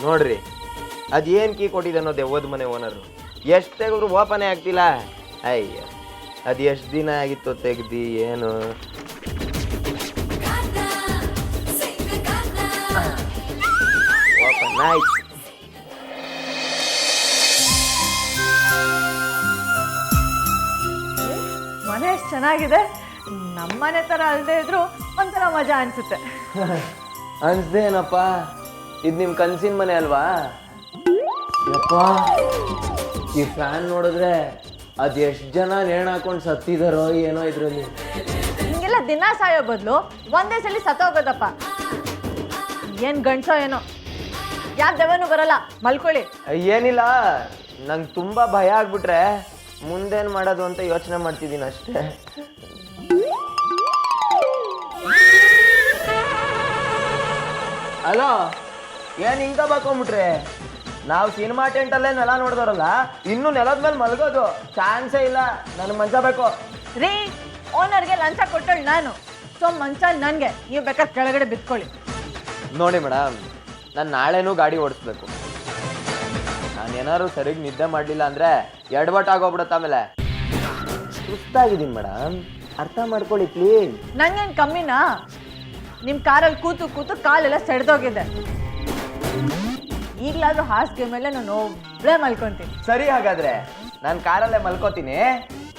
ನೋಡ್ರಿ ಅದೇನು ಕೀ ಕೊಟ್ಟಿದ್ದಾನೋ ದೆವ್ವದ ಮನೆ ಓನರು ಎಷ್ಟು ತೆಗೆದ್ರು ಓಪನೇ ಆಗ್ತಿಲ್ಲ. ಅಯ್ಯ ಅದು ಎಷ್ಟು ದಿನ ಆಗಿತ್ತು ತೆಗ್ದು ಏನು ಓಪನ್ ಆಯ್ತು. ಮನೆ ಎಷ್ಟು ಚೆನ್ನಾಗಿದೆ. ನಮ್ಮನೆ ಥರ ಅಲ್ಲದೆ ಇದ್ರು ಒಂಥರ ಮಜಾ ಅನ್ಸುತ್ತೆ. ಅನ್ಸ್ದೇನಪ್ಪ, ಇದು ನಿಮ್ಮ ಕನ್ಸಿನ ಮನೆ ಅಲ್ವಾ? ಯಪ್ಪ ಈ ಫ್ಯಾನ್ ನೋಡಿದ್ರೆ ಅದು ಎಷ್ಟು ಜನ ನೇಣು ಹಾಕೊಂಡು ಸತ್ತಿದಾರೋ ಏನೋ ಇದರಲ್ಲಿ. ಹಿಂಗೆಲ್ಲ ದಿನ ಸಾಯೋ ಬದಲು ಒಂದೇ ಸಲ ಸತ್ತೋಗೋದಪ್ಪ. ಏನು ಗಂಡ್ಸೋ ಏನೋ, ಯಾಕೆ ದೆವ್ವನೂ ಬರಲ್ಲ, ಮಲ್ಕೊಳ್ಳಿ. ಏನಿಲ್ಲ, ನಂಗೆ ತುಂಬ ಭಯ ಆಗ್ಬಿಟ್ರೆ ಮುಂದೇನು ಮಾಡೋದು ಅಂತ ಯೋಚನೆ ಮಾಡ್ತಿದ್ದೀನಿ ಅಷ್ಟೇ. ಹಲೋ, ಏನು ಹಿಂಗ ಬಾಕೊಂಬಿಟ್ರೆ? ನಾವು ಸಿನಿಮಾ ಟೆಂಟಲ್ಲೇ ನೆಲ ನೋಡಿದವರಲ್ಲ, ಇನ್ನೂ ನೆಲದ ಮೇಲೆ ಮಲಗೋದು ಚಾನ್ಸೇ ಇಲ್ಲ. ನನಗೆ ಮಂಚ ಬೇಕು ರೀ. ಓನರ್ಗೆ ಲಂಚ ಕೊಟ್ಟಳು ನಾನು, ಸೊ ಮಂಚ ನನಗೆ. ನೀವು ಬೇಕಾದ್ರೆ ಕೆಳಗಡೆ ಬಿತ್ಕೊಳ್ಳಿ. ನೋಡಿ ಮೇಡಮ್, ನಾನು ನಾಳೆನೂ ಗಾಡಿ ಓಡಿಸ್ಬೇಕು. ನಾನೇನಾದ್ರು ಸರಿಗೆ ನಿದ್ದೆ ಮಾಡಲಿಲ್ಲ ಅಂದರೆ ಎಡವಟ್ಟಾಗೋಗ್ಬಿಡುತ್ತೆ. ಆಮೇಲೆ ಸುಸ್ತಾಗಿದ್ದೀನಿ ಮೇಡಮ್, ಅರ್ಥ ಮಾಡ್ಕೊಳ್ಳಿ ಪ್ಲೀಸ್. ನಂಗೇನು ಕಮ್ಮಿನಾ? ನಿಮ್ಮ ಕಾರಲ್ಲಿ ಕೂತು ಕೂತು ಕಾಲೆಲ್ಲ ಸೆಡ್ದೋಗಿದೆ. ಈಗಲಾದ್ರೂ ಹಾಸಿಗೆ ಮೇಲೆ ನಾನು ಒಬ್ಬಳೇ ಮಲ್ಕೊತೀನಿ. ಸರಿ, ಹಾಗಾದ್ರೆ ನಾನು ಕಾರಲ್ಲೇ ಮಲ್ಕೋತೀನಿ.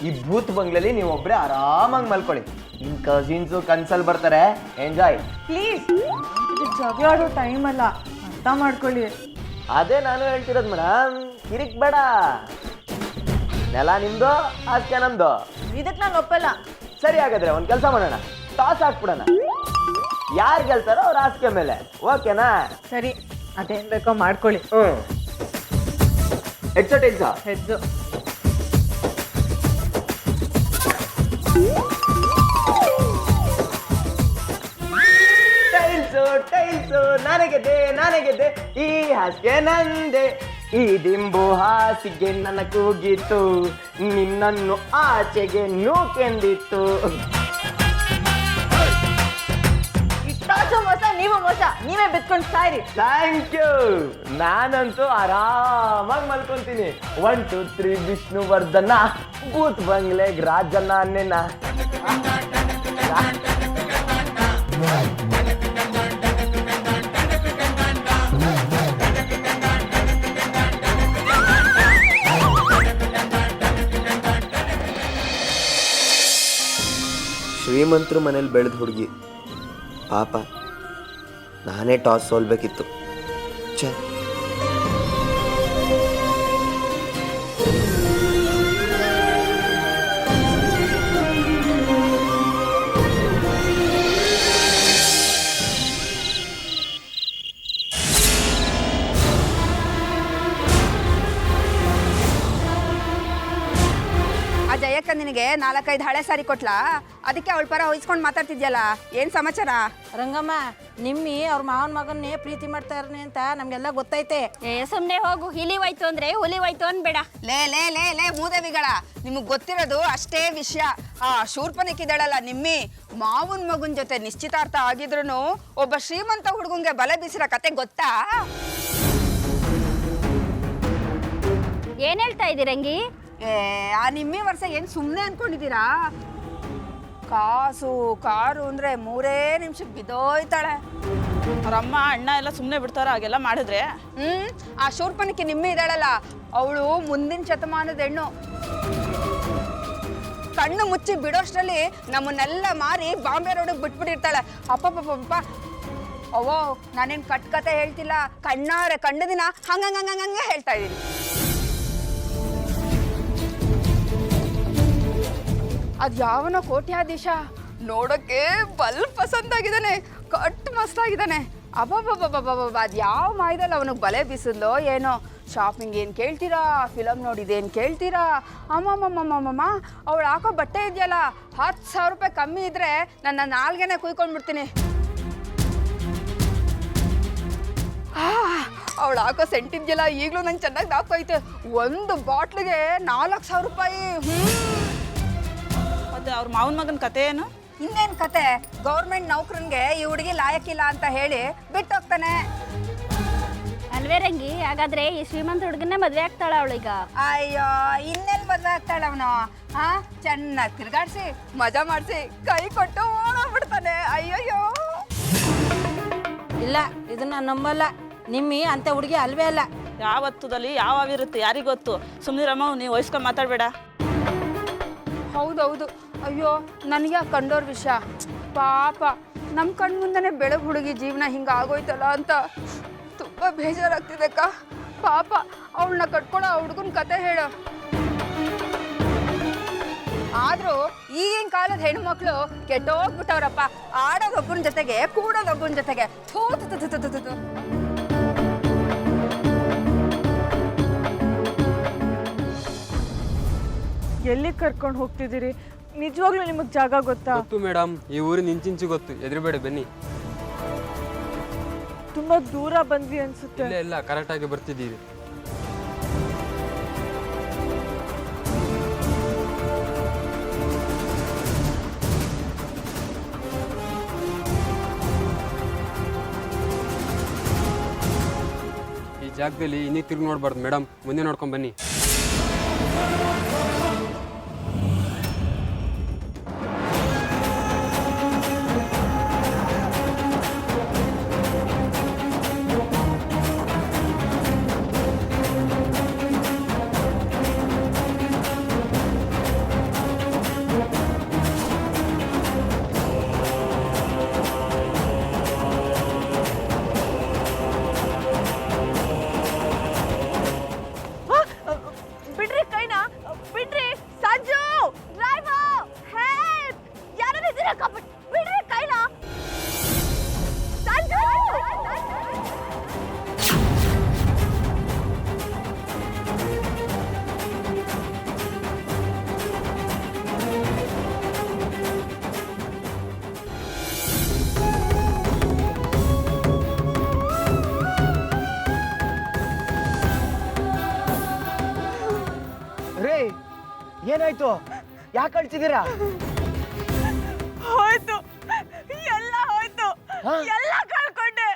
ಈ ಭೂತ್ ಬಂಗ್ಲಲ್ಲಿ ನೀವು ಒಬ್ಬರೇ ಆರಾಮಾಗಿ ಮಲ್ಕೊಳ್ಳಿ. ನಿಮ್ಮ ಕಸಿನ್ಸು ಕನ್ಸಲ್ಲಿ ಬರ್ತಾರೆ, ಎಂಜಾಯ್ ಪ್ಲೀಸ್. ಇದು ಜಗಳಾಡೋ ಟೈಮ್ ಅಲ್ಲ, ಅರ್ಥ ಮಾಡ್ಕೊಳ್ಳಿ. ಅದೇ ನಾನು ಹೇಳ್ತಿರೋದು ಮೇಡಮ್, ಕಿರಿಕ್ ಬೇಡ. ನೆಲ ನಿಮ್ದು, ಹಾಸಿಗೆ ನಮ್ದು. ಇದಕ್ಕೆ ನಾನು ಒಪ್ಪಲ್ಲ. ಸರಿ, ಹಾಗಾದ್ರೆ ಒಂದು ಕೆಲಸ ಮಾಡೋಣ, ಟಾಸ್ ಹಾಕ್ಬಿಡೋಣ. ಯಾರು ಗೆಲ್ತಾರೋ ಅವ್ರ ಹಾಸಿಗೆ ಮೇಲೆ, ಓಕೆನಾ? ಸರಿ, ಅದೇನು ಬೇಕೋ ಮಾಡ್ಕೊಳ್ಳಿ. ಹೆಡ್ಸೋ ಟೈಲ್ಸಾ? ಹೆಜ್ಜು. ಟೈಲ್ಸು ಟೈಲ್ಸು, ನಾನೇ ಗೆದ್ದೆ, ಈ ಹಾಸಿಗೆ ನಂದೆ, ಈ ದಿಂಬು ಹಾಸಿಗೆ ನನ್ನ ಕೂಗಿತ್ತು, ನಿನ್ನನ್ನು ಆಚೆಗೆ ನೂಕೆಂದಿತ್ತು. ಮೋಸ, ನೀವು ಮೋಸ, ನೀವೇ ಬಿತ್ಕೊಂಡು ಸಾಯ್ರಿ. Thank you. ನಾನಂತೂ ಆರಾಮಾಗಿ ಮಲ್ಕೊಂತೀನಿ. 1 2 3 ವಿಷ್ಣುವರ್ಧನ, ಭೂತ್ ಬಂಗ್ಲೆಗ್ ರಾಜನ ಅನ್ನೇನ. ಶ್ರೀಮಂತರು ಮನೇಲಿ ಬೆಳೆದ ಹುಡುಗಿ ಪಾಪ, ನಾನೇ ಟಾಸ್ ಸೋಲ್ಬೇಕಿತ್ತು. ಛೇ, ಆ ಜಯಕ್ಕ ನಿನಗೆ 4-5 ಹಳೆ ಸಾರಿ ಕೊಟ್ಲಾ? ಅದಕ್ಕೆ ಅವಳ ಪರ ಹೊಯ್ಸ್ಕೊಂಡು ಮಾತಾಡ್ತಿದ್ಯಲ್ಲ, ಏನು ಸಮಾಚಾರ? ರಂಗಮ್ಮ, ನಿಮ್ಮಿ ಅವ್ರ ಮಾವನ ಮಗನ್ನೇ ಪ್ರೀತಿ ಮಾಡ್ತಾ ಇರನಿ ಅಂತ ನಮ್ಗೆಲ್ಲ ಗೊತ್ತೈತೆ. ಸುಮ್ಮನೆ ಹೋಗು. ಹಿಲಿ ಹೋಯ್ತು ಅಂದ್ರೆ ಹುಲಿ ಹೋಯ್ತು ಅನ್ಬೇಡ. ಲೇ ಲೇ ಲೇ ಲೇ ಮೂದೇವಿಗಳ, ನಿಮಗ್ ಗೊತ್ತಿರೋದು ಅಷ್ಟೇ ವಿಷಯ. ಆ ಶೂರ್ಪನಕ್ಕಿದ್ದಾಳಲ್ಲ ನಿಮ್ಮಿ, ಮಾವನ ಮಗನ ಜೊತೆ ನಿಶ್ಚಿತಾರ್ಥ ಆಗಿದ್ರು ಒಬ್ಬ ಶ್ರೀಮಂತ ಹುಡುಗಂಗೆ ಬಲೆ ಬೀಸಿರೋ ಕತೆ ಗೊತ್ತಾ? ಏನ್ ಹೇಳ್ತಾ ಇದೀರಂಗಿ? ಆ ನಿಮ್ಮಿ ವರ್ಷ ಏನ್ ಸುಮ್ಮನೆ ಅನ್ಕೊಂಡಿದ್ದೀರಾ? ಕಾಸು ಕಾರು ಅಂದ್ರೆ 3 ನಿಮಿಷಕ್ಕೆ ಬಿದ್ದೋಯ್ತಾಳೆ. ಅವ್ರಮ್ಮ ಅಣ್ಣ ಎಲ್ಲ ಸುಮ್ಮನೆ ಬಿಡ್ತಾರ ಹಾಗೆಲ್ಲ ಮಾಡಿದ್ರೆ? ಆ ಶೂರ್ಪನಕ್ಕೆ ನಿಮ್ಮಿ ಇದ್ದಾಳಲ್ಲ, ಅವಳು ಮುಂದಿನ ಶತಮಾನದ ಹೆಣ್ಣು. ಕಣ್ಣು ಮುಚ್ಚಿ ಬಿಡೋಷ್ಟರಲ್ಲಿ ನಮ್ಮನ್ನೆಲ್ಲ ಮಾರಿ ಬಾಂಬೆ ರೋಡಿಗೆ ಬಿಟ್ಬಿಟ್ಟಿರ್ತಾಳೆ. ಅಪ್ಪಪ್ಪಪ್ಪ, ಅವೋ ನಾನೇನು ಕತೆ ಹೇಳ್ತಿಲ್ಲ, ಕಣ್ಣಾರೆ ಕಂಡ ದಿನ ಹಂಗಂಗಂಗಂಗೆ ಹೇಳ್ತಾ ಇದ್ದೀನಿ. ಅದು ಯಾವನೋ ಕೋಟ್ಯಾಧೀಶ, ನೋಡೋಕ್ಕೆ ಬಲ್ ಪಸಂದಾಗಿದ್ದಾನೆ, ಕಟ್ ಮಸ್ತಾಗಿದ್ದಾನೆ. ಅಬ್ಬಬ್ಬಬ್ಬಬ್ಬಬ್ಬ, ಅದು ಯಾವ ಮಾಯದಲ್ಲಿ ಅವನಿಗೆ ಬಲೆ ಬೀಸಿದ್ಲೋ ಏನೋ. ಶಾಪಿಂಗ್ ಏನು ಕೇಳ್ತೀರಾ, ಫಿಲಮ್ ನೋಡಿದೇನು ಕೇಳ್ತೀರಾ? ಅಮ್ಮಮ್ಮಮ್ಮಮ್ಮಮ್ಮ, ಅವಳು ಹಾಕೋ ಬಟ್ಟೆ ಇದೆಯಲ್ಲ, 10,000 ರೂಪಾಯಿ ಕಮ್ಮಿ ಇದ್ದರೆ ನನ್ನ ನಾಲ್ಗೆನೆ ಕುಯ್ಕೊಂಡ್ಬಿಡ್ತೀನಿ. ಅವಳು ಹಾಕೋ ಸೆಂಟ್ ಇದೆಯಲ್ಲ, ಈಗಲೂ ನಂಗೆ ಚೆನ್ನಾಗಿ ದಾಕೋಯ್ತು. ಒಂದು ಬಾಟ್ಲಿಗೆ 4,000 ರೂಪಾಯಿ. ಅದು ಅವ್ರ ಮಾವನ ಮಗನ ಕತೆ ಏನು? ಇನ್ನೇನು ಕತೆ, ಗೌರ್ಮೆಂಟ್ ನೌಕರನ್ಗೆ ಈ ಹುಡುಗಿ ಲಾಯಕ್ಕಿಲ್ಲ ಅಂತ ಹೇಳಿ ಬಿಟ್ಟೋಗ್ತಾನೆ. ಅಲ್ವೇ ರಂಗಿ? ಹಾಗಾದ್ರೆ ಈ ಶ್ರೀಮಂತ ಹುಡುಗನ್ನೇ ಮದ್ವೆ ಆಗ್ತಾಳ ಅವಳೀಗ? ಅಯ್ಯೋ ಇನ್ನೆಲ್ಲಿ ಮದುವೆ ಆಗ್ತಾಳ ಅವನು? ಹಾ, ಚೆನ್ನಾಗಿ ತಿರ್ಗಾಡ್ಸಿ ಮಜಾ ಮಾಡಿಸಿ ಕೈ ಕೊಟ್ಟು ಓಡೋಗ್ಬಿಡ್ತಾನೆ. ಅಯ್ಯಯ್ಯೋ, ಇಲ್ಲ ಇದನ್ನ ನಂಬಲ್ಲ. ನಿಮ್ಮಿ ಅಂತ ಹುಡುಗಿ ಅಲ್ವೇ ಅಲ್ಲ. ಯಾವತ್ತದಲ್ಲಿ ಯಾವಿರುತ್ತೆ ಯಾರಿಗೊತ್ತು? ಸುಮ್ಮನಿರಮ್ಮ, ನೀವು ವಯಸ್ಕೊಂಡು ಮಾತಾಡಬೇಡ. ಹೌದೌದು. ಅಯ್ಯೋ, ನನಗೆ ಕಂಡೋರ್ ವಿಷಯ ಪಾಪ ನಮ್ಮ ಕಣ್ಣು ಮುಂದೆನೇ ಬೆಳಗ್ಗೆ ಹುಡುಗಿ ಜೀವನ ಹಿಂಗೆ ಆಗೋಯ್ತಲ್ಲ ಅಂತ ತುಂಬ ಬೇಜಾರಾಗ್ತಿದೆ ಅಕ್ಕ. ಪಾಪ ಅವಳನ್ನ ಕಟ್ಕೊಳ್ಳೋ ಆ ಹುಡುಗನ ಕತೆ ಹೇಳು. ಆದರೂ ಈಗಿನ ಕಾಲದ ಹೆಣ್ಮಕ್ಳು ಕೆಟ್ಟೋಗ್ಬಿಟ್ಟವ್ರಪ್ಪ. ಆಡೋದೊಬ್ಬನ ಜೊತೆಗೆ ಕೂಡೋದೊಬ್ಬನ ಜೊತೆಗೆ. ಥೂ ಥು ಥು ಥು ಥು ಥು ಥು. ಎಲ್ಲಿ ಕರ್ಕೊಂಡು ಹೋಗ್ತಿದ್ದೀರಿ? ನಿಜವಾಗ್ಲೂ ನಿಮಗೆ ಜಾಗ ಗೊತ್ತಾ? ಗೊತ್ತು ಮೇಡಮ್, ಈ ಊರಿನ ಇಂಚಿಂಚು ಗೊತ್ತು. ಎದುರುಬೇಡ, ಬನ್ನಿ. ತುಂಬಾ ದೂರ ಬಂದ್ವಿ ಅನ್ಸುತ್ತೆ. ಇಲ್ಲ ಇಲ್ಲ, ಕರೆಕ್ಟಾಗಿ ಬರ್ತಿದ್ದೀರಿ. ಈ ಜಾಗದಲ್ಲಿ ಇನ್ನೀಗ ತಿರುಗಿ ನೋಡ್ಬಾರ್ದು ಮೇಡಮ್, ಮುಂದೆ ನೋಡ್ಕೊಂಡು ಬನ್ನಿ. ಬಿಡ್ರಿ ಕೈನಾ, ಬಿಡ್ರಿ. Sanju, driver, help! ಯಾರು ಇದ್ದೀರಾ? ಬಿಡ್ರಿ ಕೈನಾ. ಸಂಜು! ರೇ, ಏನಾಯ್ತು? ಯಾಕೆ ಕಳ್ಸಿದ್ದೀರಾ? ಹೋಯ್ತು, ಎಲ್ಲ ಹೋಯ್ತು, ಎಲ್ಲ ಕಳ್ಕೊಂಡೆ.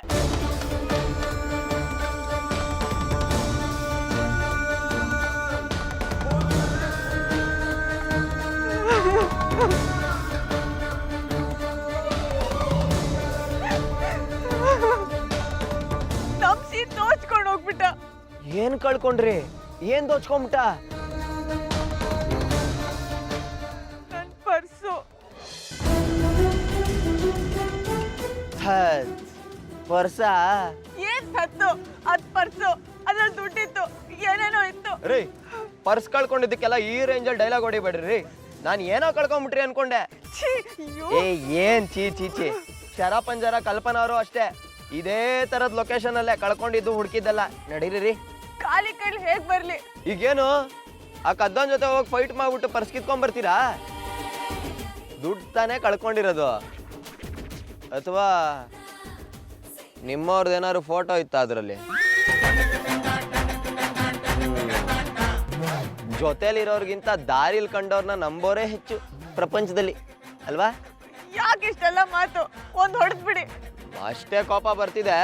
ನಮ್ಸಿ ದೋಚ್ಕೊಂಡು ಹೋಗ್ಬಿಟ್ಟ. ಏನ್ ಕಳ್ಕೊಂಡ್ರಿ? ಏನ್ ದೋಚ್ಕೊಂಬಿಟ್ಟ? ನನ್ ಪರ್ಸು. ಪರ್ಸ? ಏನ್ ಸತ್ತು? ಅದ್ ಪರ್ಸು, ಅದ್ರಲ್ಲಿ ದುಡ್ಡಿತ್ತು, ಏನೇನೋ ಇತ್ತು. ರೀ, ಪರ್ಸ್ ಕಳ್ಕೊಂಡಿದ್ದಕ್ಕೆಲ್ಲ ಈ ರೇಂಜಲ್ಲಿ ಡೈಲಾಗ್ ಹೊಡಿಬೇಡ್ರಿ. ನಾನು ಏನೋ ಕಳ್ಕೊಂಬಿಟ್ರಿ ಅನ್ಕೊಂಡೆ. ಛೀ, ಅಯ್ಯೋ. ಏನ್ ಚೀ ಚೀ ಚಿ. ಶರ ಪಂಜರ ಕಲ್ಪನಾ ಅವರು ಅಷ್ಟೇ ಇದೇ ತರದ್ ಲೊಕೇಶನ್ ಅಲ್ಲೇ ಕಳ್ಕೊಂಡಿದ್ದು ಹುಡುಕಿದ್ದಲ್ಲ. ನಡೀರಿ. ಖಾಲಿ ಕೈಲಿ ಹೇಗ್ ಬರ್ಲಿ? ಈಗೇನು ಆ ಕದ್ದನ್ ಜೊತೆ ಹೋಗಿ ಫೈಟ್ ಮಾಡ್ಬಿಟ್ಟು ಪರ್ಸ್ ಕಿತ್ಕೊಂಡ್ ಬರ್ತೀರಾ? ದುಡ್ಡು ತಾನೇ ಕಳ್ಕೊಂಡಿರೋದು. ಅಥವಾ ನಿಮ್ಮವ್ರದ್ದು ಏನಾದ್ರು ಫೋಟೋ ಇತ್ತಾ ಅದರಲ್ಲಿ? ಜೊತೆಲಿರೋರ್ಗಿಂತ ದಾರಿಲಿ ಕಂಡವ್ರನ್ನ ನಂಬೋರೇ ಹೆಚ್ಚು ಪ್ರಪಂಚದಲ್ಲಿ, ಅಲ್ವಾ? ಯಾಕೆ ಇಷ್ಟೆಲ್ಲ ಮಾತು? ಒಂದ್ ಹೊಡೆದ್ಬಿಡಿ. ಅಷ್ಟೇ ಕೋಪ ಬರ್ತಿದೆ.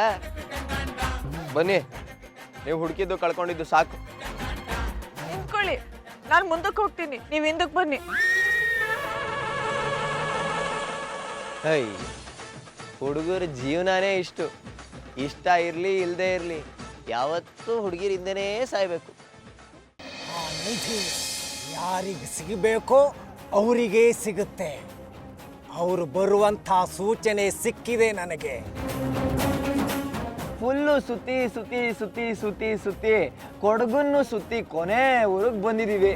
ಬನ್ನಿ, ನೀವು ಹುಡುಕಿದ್ದು ಕಳ್ಕೊಂಡಿದ್ದು ಸಾಕು. ನಿಂತ್ಕೊಳ್ಳಿ, ನಾನು ಮುಂದಕ್ಕೆ ಹೋಗ್ತೀನಿ, ನೀವು ಹಿಂದಕ್ಕೆ ಬನ್ನಿ. ಹೈ, ಹುಡುಗರ ಜೀವನನೇ ಇಷ್ಟು. ಇಷ್ಟ ಇರಲಿ ಇಲ್ಲದೆ ಇರಲಿ, ಯಾವತ್ತೂ ಹುಡುಗಿರಿಂದನೇ ಸಾಯ್ಬೇಕು. ನಿಧಿ ಯಾರಿಗೆ ಸಿಗಬೇಕೋ ಅವರಿಗೆ ಸಿಗುತ್ತೆ. ಅವರು ಬರುವಂಥ ಸೂಚನೆ ಸಿಕ್ಕಿದೆ ನನಗೆ. ಫುಲ್ಲು ಸುತ್ತಿ ಸುತ್ತಿ ಸುತ್ತಿ ಸುತ್ತಿ ಸುತ್ತಿ ಕೊಡಗನ್ನು ಸುತ್ತಿ ಕೊನೆ ಊರಿಗೆ ಬಂದಿದ್ದೀವಿ.